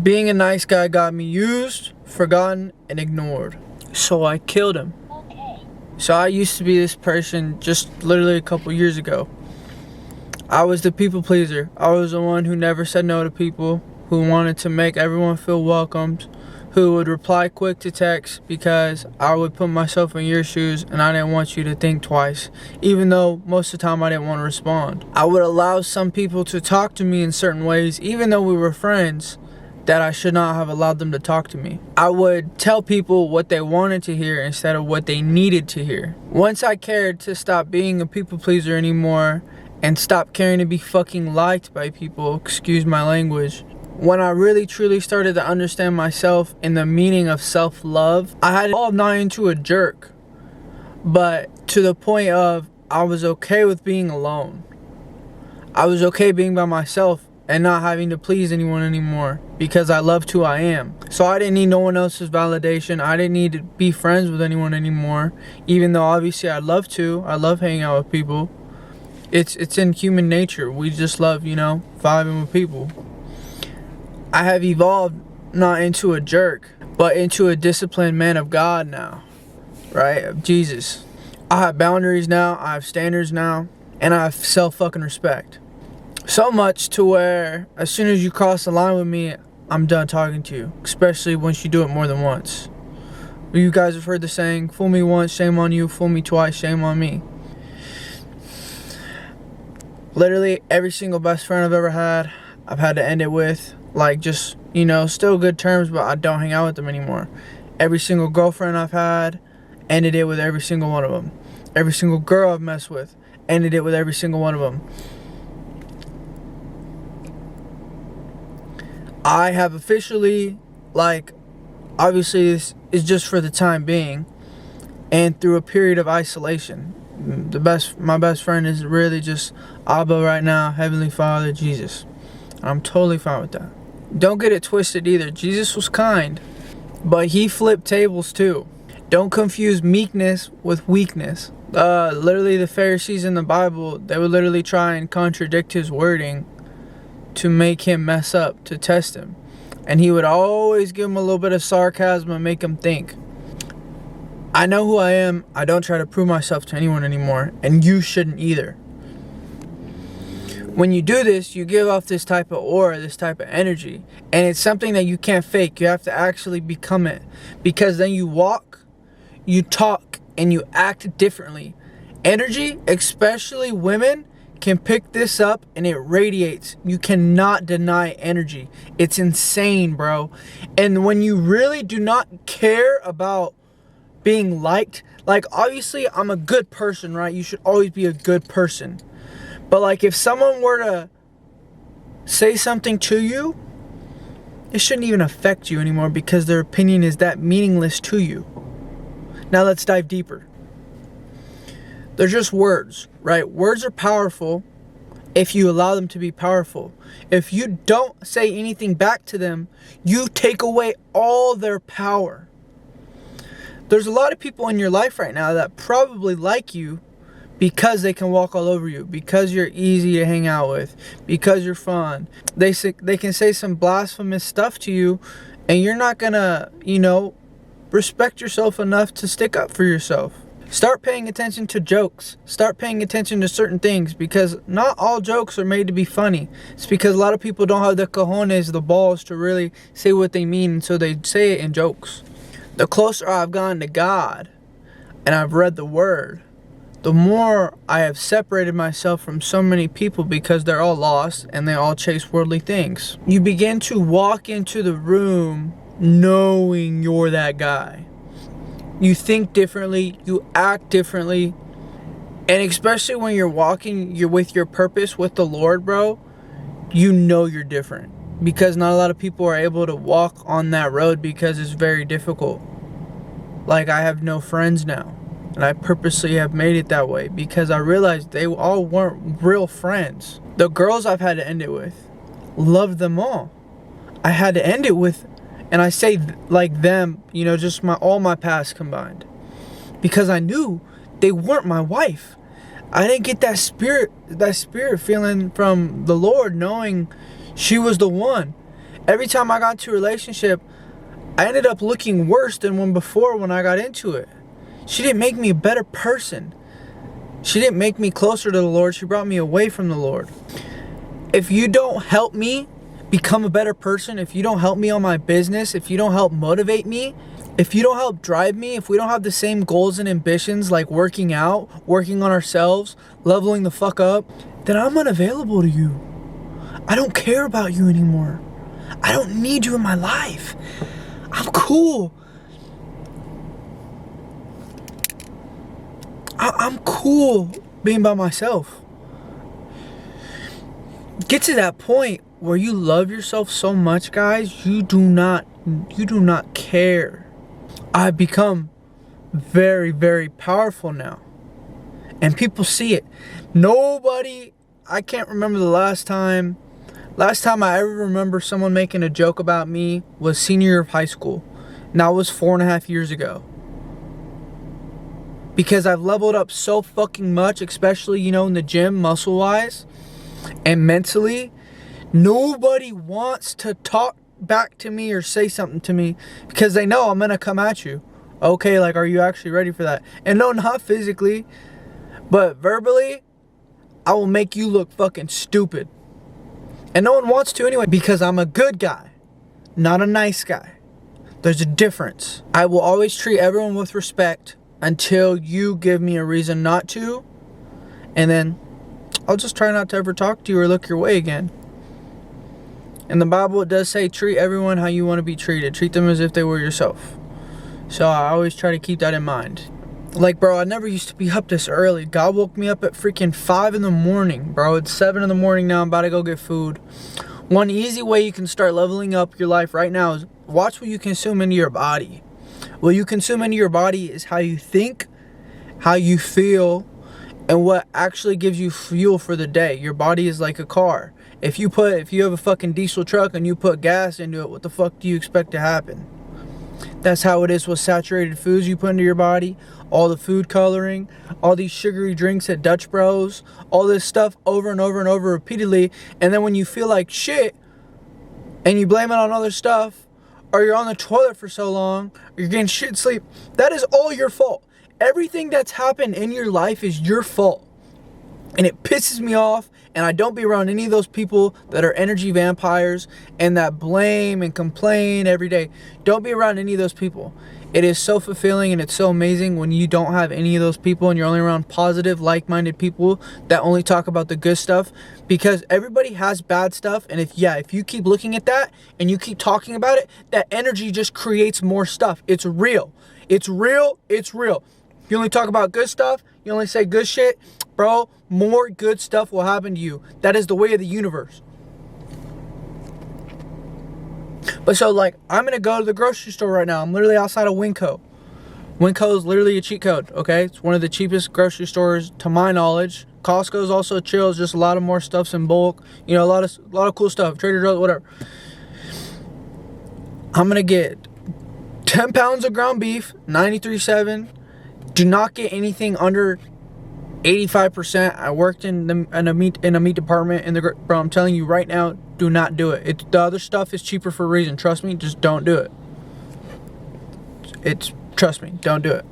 Being a nice guy got me used, forgotten, and ignored. So I killed him. So I used to be this person just literally a couple years ago. I was the people pleaser. I was the one who never said no to people, who wanted to make everyone feel welcomed, who would reply quick to text because I would put myself in your shoes and I didn't want you to think twice, even though most of the time I didn't want to respond. I would allow some people to talk to me in certain ways, even though we were friends, that I should not have allowed them to talk to me. I would tell people what they wanted to hear instead of what they needed to hear. Once I cared to stop being a people pleaser anymore and stop caring to be fucking liked by people, excuse my language, when I really truly started to understand myself and the meaning of self-love, I had evolved not into a jerk, but to the point of I was okay with being alone. I was okay being by myself and not having to please anyone anymore because I loved who I am. So I didn't need no one else's validation. I didn't need to be friends with anyone anymore, even though obviously I'd love to. I love hanging out with people. It's in human nature. We just love, vibing with people. I have evolved not into a jerk, but into a disciplined man of God now, right? Of Jesus. I have boundaries now, I have standards now, and I have self-fucking-respect. So much to where as soon as you cross the line with me, I'm done talking to you, especially once you do it more than once. You guys have heard the saying, fool me once, shame on you, fool me twice, shame on me. Literally every single best friend I've ever had, I've had to end it with. Like just, still good terms, but I don't hang out with them anymore. Every single girlfriend I've had, ended it with every single one of them. Every single girl I've messed with, ended it with every single one of them. I have officially, obviously this is just for the time being, and through a period of isolation. My best friend is really just Abba right now, Heavenly Father, Jesus. I'm totally fine with that. Don't get it twisted either. Jesus was kind, but he flipped tables too. Don't confuse meekness with weakness. Literally the Pharisees in the Bible, they would literally try and contradict his wording to make him mess up, to test him. And he would always give him a little bit of sarcasm and make him think. I know who I am. I don't try to prove myself to anyone anymore, and you shouldn't either. When you do this, you give off this type of aura, this type of energy. And it's something that you can't fake. You have to actually become it. Because then you walk, you talk, and you act differently. Energy, especially women, can pick this up and it radiates. You cannot deny energy. It's insane, bro. And when you really do not care about being liked, obviously I'm a good person, right? You should always be a good person. But if someone were to say something to you, it shouldn't even affect you anymore because their opinion is that meaningless to you. Now let's dive deeper. They're just words, right? Words are powerful if you allow them to be powerful. If you don't say anything back to them, you take away all their power. There's a lot of people in your life right now that probably like you because they can walk all over you, because you're easy to hang out with, because you're fun. They can say some blasphemous stuff to you, and you're not gonna, respect yourself enough to stick up for yourself. Start paying attention to jokes. Start paying attention to certain things, because not all jokes are made to be funny. It's because a lot of people don't have the cojones, the balls to really say what they mean, and so they say it in jokes. The closer I've gone to God, and I've read the Word, the more I have separated myself from so many people because they're all lost and they all chase worldly things. You begin to walk into the room knowing you're that guy. You think differently, you act differently, and especially when you're with your purpose with the Lord, bro, you're different. Because not a lot of people are able to walk on that road because it's very difficult. I have no friends now. And I purposely have made it that way because I realized they all weren't real friends. The girls I've had to end it with, loved them all. I had to end it with, and I say them, just all my past combined. Because I knew they weren't my wife. I didn't get that spirit feeling from the Lord knowing she was the one. Every time I got into a relationship, I ended up looking worse than when I got into it. She didn't make me a better person. She didn't make me closer to the Lord. She brought me away from the Lord. If you don't help me become a better person, if you don't help me on my business, if you don't help motivate me, if you don't help drive me, if we don't have the same goals and ambitions like working out, working on ourselves, leveling the fuck up, then I'm unavailable to you. I don't care about you anymore. I don't need you in my life. I'm cool. I'm cool being by myself. Get to that point where you love yourself so much, guys, you do not care. I've become very, very powerful now. And people see it. I can't remember the last time I ever remember someone making a joke about me was senior year of high school. And that was 4.5 years ago. Because I've leveled up so fucking much, especially, in the gym, muscle-wise and mentally. Nobody wants to talk back to me or say something to me because they know I'm gonna come at you. Okay, like, are you actually ready for that? And no, not physically, but verbally, I will make you look fucking stupid. And no one wants to anyway, because I'm a good guy, not a nice guy. There's a difference. I will always treat everyone with respect until you give me a reason not to, and then I'll just try not to ever talk to you or look your way again. In the Bible, it does say treat everyone how you want to be treated. Treat them as if they were yourself. So I always try to keep that in mind. Like, bro, I never used to be up this early. God woke me up at freaking 5 in the morning, bro. It's 7 in the morning now. I'm about to go get food. One easy way you can start leveling up your life right now is watch what you consume into your body. What you consume into your body is how you think, how you feel, and what actually gives you fuel for the day. Your body is like a car. If you have a fucking diesel truck and you put gas into it, what the fuck do you expect to happen? That's how it is with saturated foods you put into your body. All the food coloring, all these sugary drinks at Dutch Bros, all this stuff over and over and over repeatedly. And then when you feel like shit and you blame it on other stuff, or you're on the toilet for so long, or you're getting shit sleep, that is all your fault. Everything that's happened in your life is your fault. And it pisses me off, and I don't be around any of those people that are energy vampires and that blame and complain every day. Don't be around any of those people. It is so fulfilling and it's so amazing when you don't have any of those people and you're only around positive, like-minded people that only talk about the good stuff, because everybody has bad stuff. And if you keep looking at that and you keep talking about it, that energy just creates more stuff. It's real. It's real. It's real. You only talk about good stuff. You only say good shit. Bro, more good stuff will happen to you. That is the way of the universe. But so, like, I'm going to go to the grocery store right now. I'm literally outside of Winco. Winco is literally a cheat code, okay? It's one of the cheapest grocery stores to my knowledge. Costco is also chill. It's just a lot of more stuffs in bulk. You know, a lot of cool stuff. Trader Joe's, whatever. I'm going to get 10 pounds of ground beef, 93.7. Do not get anything under 85%. I worked in a meat department bro, I'm telling you right now, do not do it. The other stuff is cheaper for a reason. Trust me, just don't do it. Trust me, don't do it.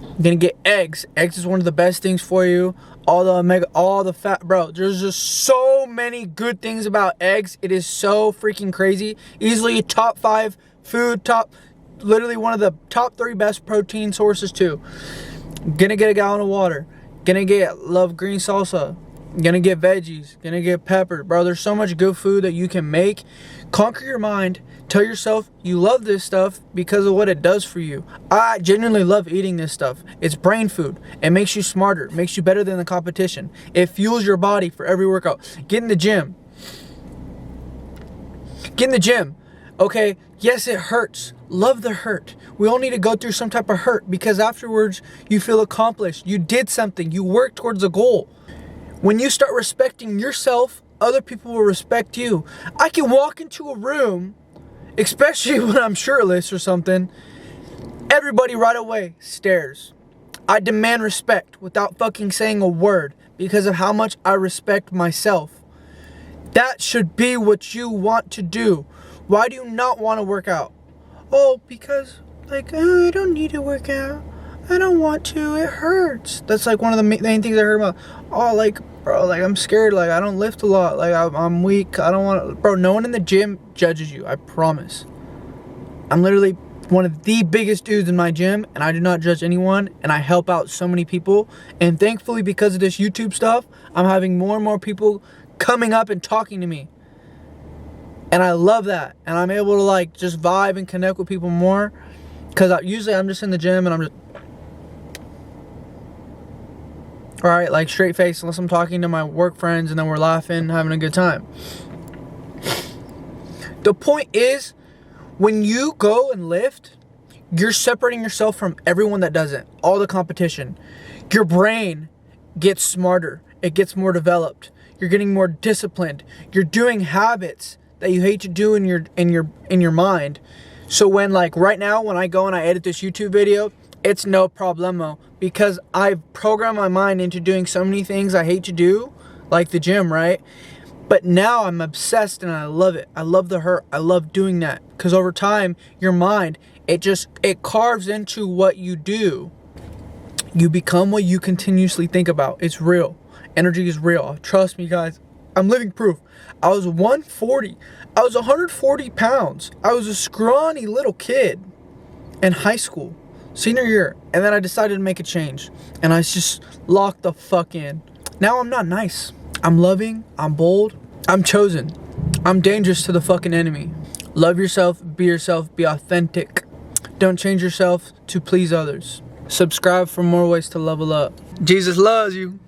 You're gonna get eggs. Eggs is one of the best things for you. All the fat, bro. There's just so many good things about eggs. It is so freaking crazy. Easily a top 5 food, literally one of the top 3 best protein sources too. Gonna get a gallon of water. Love green salsa. Gonna get veggies. Gonna get pepper. Bro, there's so much good food that you can make. Conquer your mind. Tell yourself you love this stuff because of what it does for you. I genuinely love eating this stuff. It's brain food. It makes you smarter. It makes you better than the competition. It fuels your body for every workout. Get in the gym. Okay, yes, it hurts. Love the hurt. We all need to go through some type of hurt because afterwards you feel accomplished. You did something. You worked towards a goal. When you start respecting yourself, other people will respect you. I can walk into a room, especially when I'm shirtless or something, everybody right away stares. I demand respect without fucking saying a word because of how much I respect myself. That should be what you want to do. Why do you not want to work out? Oh, because, like, oh, I don't need to work out. I don't want to. It hurts. That's like one of the main things I heard about. Oh, like, bro, like, I'm scared. Like, I don't lift a lot. Like, I'm weak. I don't want to. Bro, no one in the gym judges you. I promise. I'm literally one of the biggest dudes in my gym, and I do not judge anyone, and I help out so many people. And thankfully, because of this YouTube stuff, I'm having more and more people coming up and talking to me. And I love that. And I'm able to, like, just vibe and connect with people more. Because usually I'm just in the gym and I'm just... Alright, like, straight face, unless I'm talking to my work friends and then we're laughing, having a good time. The point is, when you go and lift, you're separating yourself from everyone that doesn't. All the competition. Your brain gets smarter. It gets more developed. You're getting more disciplined. You're doing habits that you hate to do in your mind. So when, like, right now when I go and I edit this YouTube video, it's no problemo, because I've programmed my mind into doing so many things I hate to do, like the gym, right? But now I'm obsessed and I love it. I love the hurt. I love doing that, because over time your mind, it carves into what you do. You become what you continuously think about. It's real. Energy is real. Trust me, guys. I'm living proof. I was 140. I was 140 pounds. I was a scrawny little kid in high school, senior year. And then I decided to make a change. And I just locked the fuck in. Now I'm not nice. I'm loving. I'm bold. I'm chosen. I'm dangerous to the fucking enemy. Love yourself. Be authentic. Don't change yourself to please others. Subscribe for more ways to level up. Jesus loves you.